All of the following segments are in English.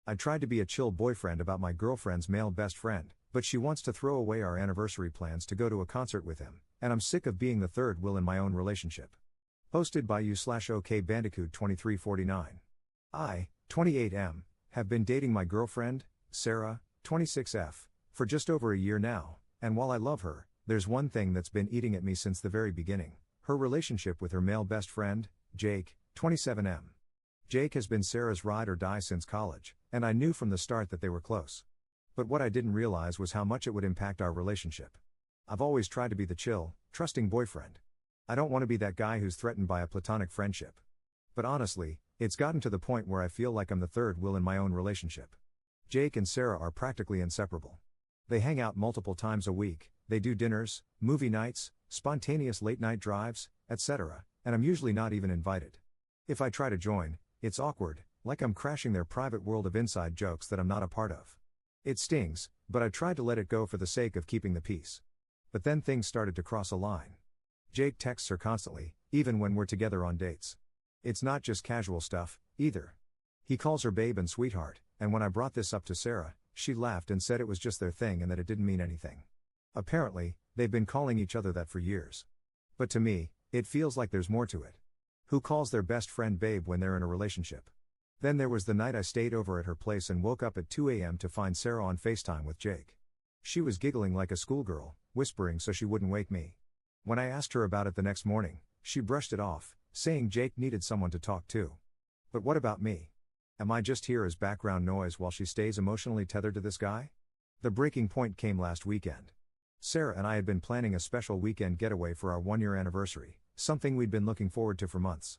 I tried to be a chill boyfriend about my girlfriend's male best friend, but she wants to throw away our anniversary plans to go to a concert with him, and I'm sick of being the third wheel in my own relationship. Posted by you/OK Bandicoot 2349. I, 28M, have been dating my girlfriend, Sarah, 26F, for just over a year now, and while I love her, there's one thing that's been eating at me since the very beginning: her relationship with her male best friend, Jake, 27M. Jake has been Sarah's ride or die since college, and I knew from the start that they were close. But what I didn't realize was how much it would impact our relationship. I've always tried to be the chill, trusting boyfriend. I don't want to be that guy who's threatened by a platonic friendship. But honestly, it's gotten to the point where I feel like I'm the third wheel in my own relationship. Jake and Sarah are practically inseparable. They hang out multiple times a week, they do dinners, movie nights, spontaneous late-night drives, etc., and I'm usually not even invited. If I try to join, it's awkward, like I'm crashing their private world of inside jokes that I'm not a part of. It stings, but I tried to let it go for the sake of keeping the peace. But then things started to cross a line. Jake texts her constantly, even when we're together on dates. It's not just casual stuff, either. He calls her babe and sweetheart, and when I brought this up to Sarah, she laughed and said it was just their thing and that it didn't mean anything. Apparently, they've been calling each other that for years. But to me, it feels like there's more to it. Who calls their best friend babe when they're in a relationship? Then there was the night I stayed over at her place and woke up at 2 a.m. to find Sarah on FaceTime with Jake. She was giggling like a schoolgirl, whispering so she wouldn't wake me. When I asked her about it the next morning, she brushed it off, saying Jake needed someone to talk to. But what about me? Am I just here as background noise while she stays emotionally tethered to this guy? The breaking point came last weekend. Sarah and I had been planning a special weekend getaway for our 1-year anniversary, something we'd been looking forward to for months.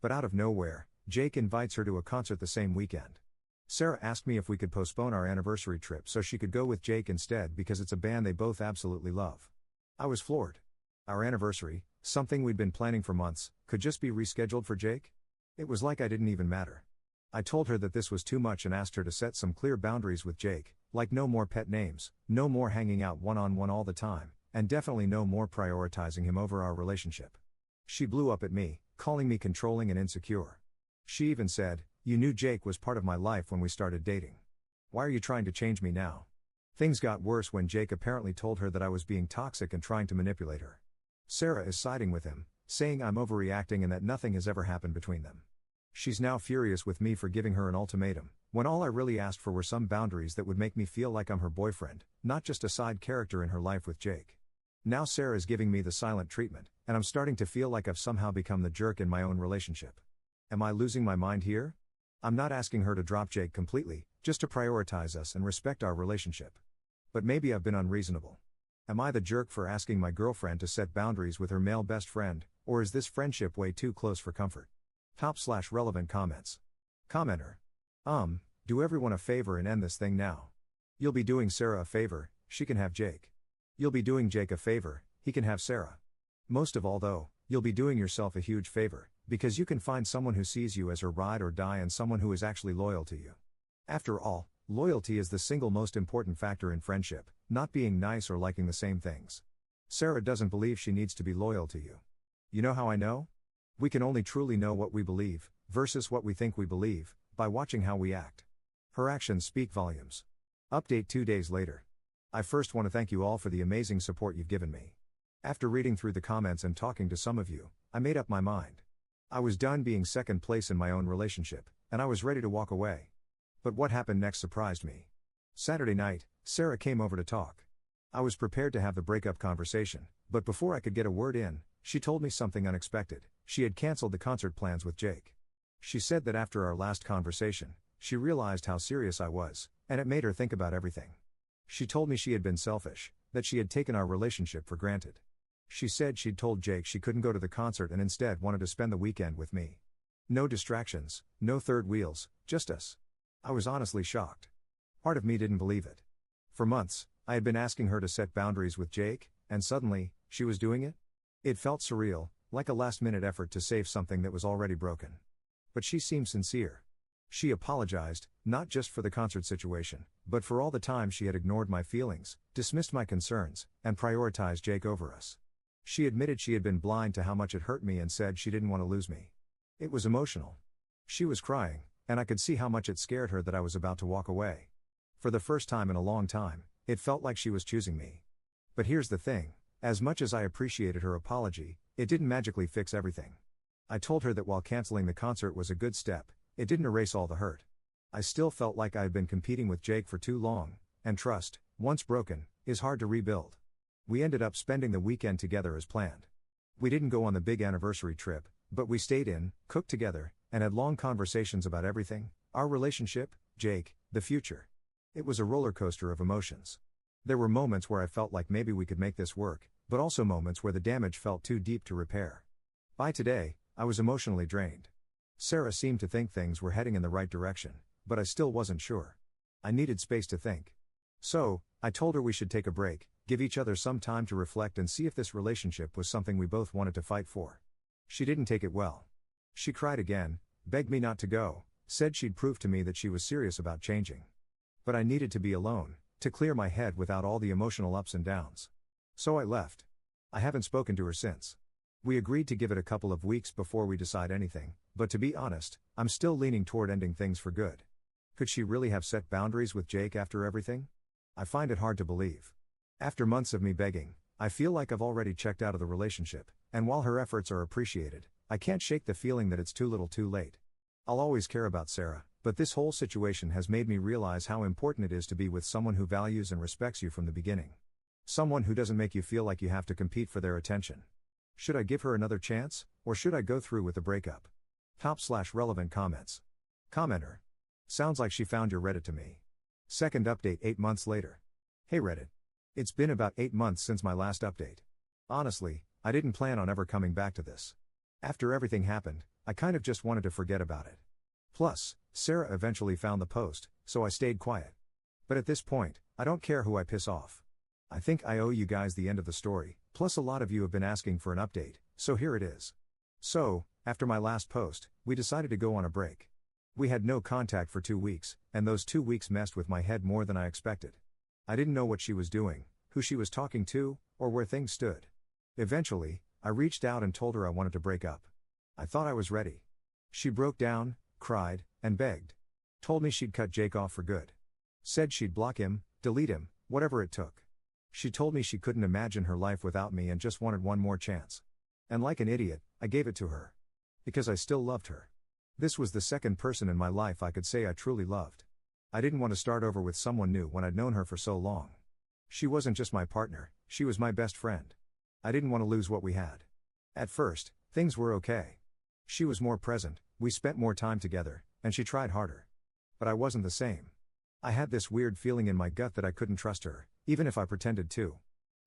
But out of nowhere, Jake invites her to a concert the same weekend. Sarah asked me if we could postpone our anniversary trip so she could go with Jake instead because it's a band they both absolutely love. I was floored. Our anniversary, something we'd been planning for months, could just be rescheduled for Jake? It was like I didn't even matter. I told her that this was too much and asked her to set some clear boundaries with Jake, like no more pet names, no more hanging out one-on-one all the time, and definitely no more prioritizing him over our relationship. She blew up at me, calling me controlling and insecure. She even said, "You knew Jake was part of my life when we started dating. Why are you trying to change me now?" Things got worse when Jake apparently told her that I was being toxic and trying to manipulate her. Sarah is siding with him, saying I'm overreacting and that nothing has ever happened between them. She's now furious with me for giving her an ultimatum, when all I really asked for were some boundaries that would make me feel like I'm her boyfriend, not just a side character in her life with Jake. Now Sarah is giving me the silent treatment, and I'm starting to feel like I've somehow become the jerk in my own relationship. Am I losing my mind here? I'm not asking her to drop Jake completely, just to prioritize us and respect our relationship. But maybe I've been unreasonable. Am I the jerk for asking my girlfriend to set boundaries with her male best friend, or is this friendship way too close for comfort? Top/relevant comments. Commenter. Do everyone a favor and end this thing now. You'll be doing Sarah a favor, she can have Jake. You'll be doing Jake a favor, he can have Sarah. Most of all though, you'll be doing yourself a huge favor, because you can find someone who sees you as her ride or die and someone who is actually loyal to you. After all, loyalty is the single most important factor in friendship, not being nice or liking the same things. Sarah doesn't believe she needs to be loyal to you. You know how I know? We can only truly know what we believe, versus what we think we believe, by watching how we act. Her actions speak volumes. Update 2 days later. I first want to thank you all for the amazing support you've given me. After reading through the comments and talking to some of you, I made up my mind. I was done being second place in my own relationship, and I was ready to walk away. But what happened next surprised me. Saturday night, Sarah came over to talk. I was prepared to have the breakup conversation, but before I could get a word in, she told me something unexpected. She had canceled the concert plans with Jake. She said that after our last conversation, she realized how serious I was, and it made her think about everything. She told me she had been selfish, that she had taken our relationship for granted. She said she'd told Jake she couldn't go to the concert and instead wanted to spend the weekend with me. No distractions, no third wheels, just us. I was honestly shocked. Part of me didn't believe it. For months, I had been asking her to set boundaries with Jake, and suddenly, she was doing it? It felt surreal, like a last-minute effort to save something that was already broken. But she seemed sincere. She apologized, not just for the concert situation, but for all the time she had ignored my feelings, dismissed my concerns, and prioritized Jake over us. She admitted she had been blind to how much it hurt me and said she didn't want to lose me. It was emotional. She was crying, and I could see how much it scared her that I was about to walk away. For the first time in a long time, it felt like she was choosing me. But here's the thing, as much as I appreciated her apology, it didn't magically fix everything. I told her that while canceling the concert was a good step, it didn't erase all the hurt. I still felt like I had been competing with Jake for too long, and trust, once broken, is hard to rebuild. We ended up spending the weekend together as planned. We didn't go on the big anniversary trip, but we stayed in, cooked together, and had long conversations about everything: our relationship, Jake, the future. It was a roller coaster of emotions. There were moments where I felt like maybe we could make this work, but also moments where the damage felt too deep to repair. By today, I was emotionally drained. Sarah seemed to think things were heading in the right direction, but I still wasn't sure. I needed space to think. So, I told her we should take a break, give each other some time to reflect and see if this relationship was something we both wanted to fight for. She didn't take it well. She cried again, begged me not to go, said she'd prove to me that she was serious about changing. But I needed to be alone, to clear my head without all the emotional ups and downs. So I left. I haven't spoken to her since. We agreed to give it a couple of weeks before we decide anything, but to be honest, I'm still leaning toward ending things for good. Could she really have set boundaries with Jake after everything? I find it hard to believe. After months of me begging, I feel like I've already checked out of the relationship, and while her efforts are appreciated, I can't shake the feeling that it's too little too late. I'll always care about Sarah, but this whole situation has made me realize how important it is to be with someone who values and respects you from the beginning. Someone who doesn't make you feel like you have to compete for their attention. Should I give her another chance, or should I go through with the breakup? Top/relevant comments. Commenter. Sounds like she found your Reddit to me. Second update 8 months later. Hey Reddit. It's been about 8 months since my last update. Honestly, I didn't plan on ever coming back to this. After everything happened, I kind of just wanted to forget about it. Plus, Sarah eventually found the post, so I stayed quiet. But at this point, I don't care who I piss off. I think I owe you guys the end of the story, plus a lot of you have been asking for an update, so here it is. So, after my last post, we decided to go on a break. We had no contact for 2 weeks, and those 2 weeks messed with my head more than I expected. I didn't know what she was doing, who she was talking to, or where things stood. Eventually, I reached out and told her I wanted to break up. I thought I was ready. She broke down, cried, and begged. Told me she'd cut Jake off for good. Said she'd block him, delete him, whatever it took. She told me she couldn't imagine her life without me and just wanted one more chance. And like an idiot, I gave it to her. Because I still loved her. This was the second person in my life I could say I truly loved. I didn't want to start over with someone new when I'd known her for so long. She wasn't just my partner, she was my best friend. I didn't want to lose what we had. At first, things were okay. She was more present, we spent more time together, and she tried harder. But I wasn't the same. I had this weird feeling in my gut that I couldn't trust her, even if I pretended to.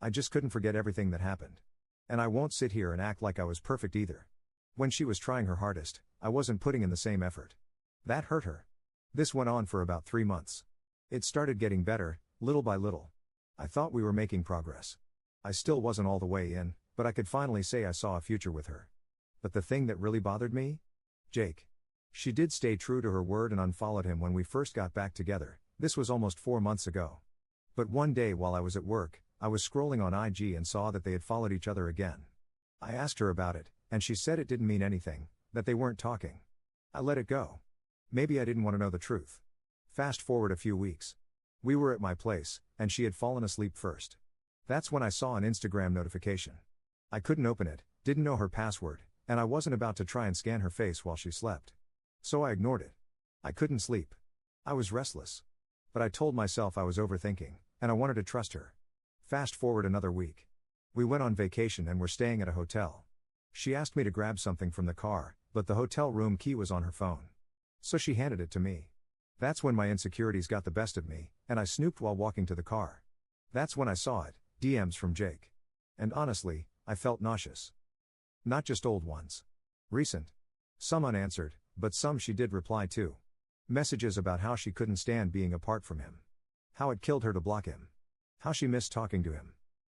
I just couldn't forget everything that happened. And I won't sit here and act like I was perfect either. When she was trying her hardest, I wasn't putting in the same effort. That hurt her. This went on for about 3 months. It started getting better, little by little. I thought we were making progress. I still wasn't all the way in, but I could finally say I saw a future with her. But the thing that really bothered me? Jake. She did stay true to her word and unfollowed him when we first got back together. This was almost 4 months ago. But one day while I was at work, I was scrolling on IG and saw that they had followed each other again. I asked her about it, and she said it didn't mean anything, that they weren't talking. I let it go. Maybe I didn't want to know the truth. Fast forward a few weeks. We were at my place, and she had fallen asleep first. That's when I saw an Instagram notification. I couldn't open it, didn't know her password, and I wasn't about to try and scan her face while she slept. So I ignored it. I couldn't sleep. I was restless. But I told myself I was overthinking, and I wanted to trust her. Fast forward another week. We went on vacation and were staying at a hotel. She asked me to grab something from the car, but the hotel room key was on her phone. So she handed it to me. That's when my insecurities got the best of me, and I snooped while walking to the car. That's when I saw it, DMs from Jake. And honestly, I felt nauseous. Not just old ones. Recent. Some unanswered, but some she did reply to. Messages about how she couldn't stand being apart from him. How it killed her to block him. How she missed talking to him.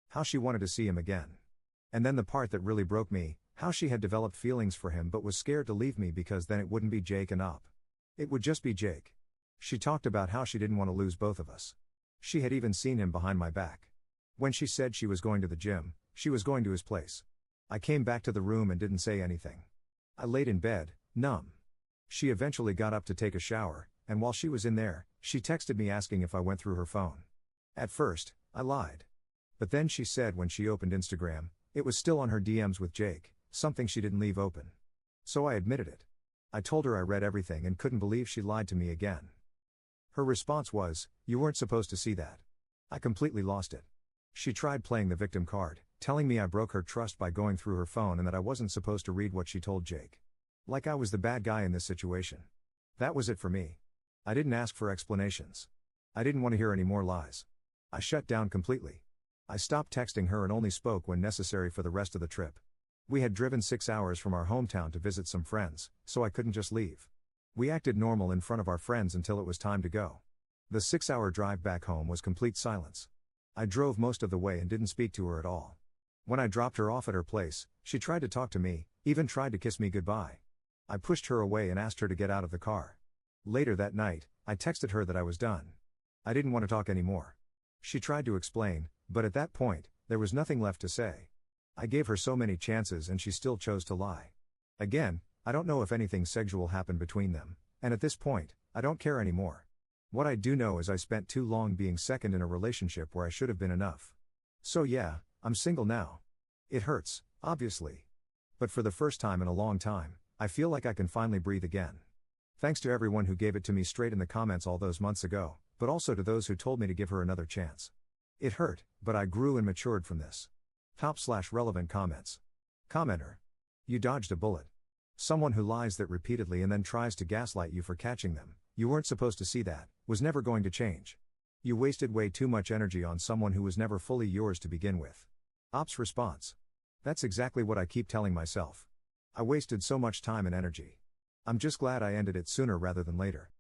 How she wanted to see him again. And then the part that really broke me, how she had developed feelings for him but was scared to leave me because then it wouldn't be Jake and Op. It would just be Jake. She talked about how she didn't want to lose both of us. She had even seen him behind my back. When she said she was going to the gym, she was going to his place. I came back to the room and didn't say anything. I laid in bed, numb. She eventually got up to take a shower, and while she was in there, she texted me asking if I went through her phone. At first, I lied. But then she said when she opened Instagram, it was still on her DMs with Jake, something she didn't leave open. So I admitted it. I told her I read everything and couldn't believe she lied to me again. Her response was, "You weren't supposed to see that." I completely lost it. She tried playing the victim card, telling me I broke her trust by going through her phone and that I wasn't supposed to read what she told Jake. Like I was the bad guy in this situation. That was it for me. I didn't ask for explanations. I didn't want to hear any more lies. I shut down completely. I stopped texting her and only spoke when necessary for the rest of the trip. We had driven 6 hours from our hometown to visit some friends, so I couldn't just leave. We acted normal in front of our friends until it was time to go. The 6-hour drive back home was complete silence. I drove most of the way and didn't speak to her at all. When I dropped her off at her place, she tried to talk to me, even tried to kiss me goodbye. I pushed her away and asked her to get out of the car. Later that night, I texted her that I was done. I didn't want to talk anymore. She tried to explain, but at that point, there was nothing left to say. I gave her so many chances and she still chose to lie. Again, I don't know if anything sexual happened between them, and at this point, I don't care anymore. What I do know is I spent too long being second in a relationship where I should have been enough. So yeah, I'm single now. It hurts, obviously. But for the first time in a long time, I feel like I can finally breathe again. Thanks to everyone who gave it to me straight in the comments all those months ago, but also to those who told me to give her another chance. It hurt, but I grew and matured from this. Top/relevant comments. Commenter. You dodged a bullet. Someone who lies that repeatedly and then tries to gaslight you for catching them, you weren't supposed to see that, was never going to change. You wasted way too much energy on someone who was never fully yours to begin with. Ops response. That's exactly what I keep telling myself. I wasted so much time and energy. I'm just glad I ended it sooner rather than later.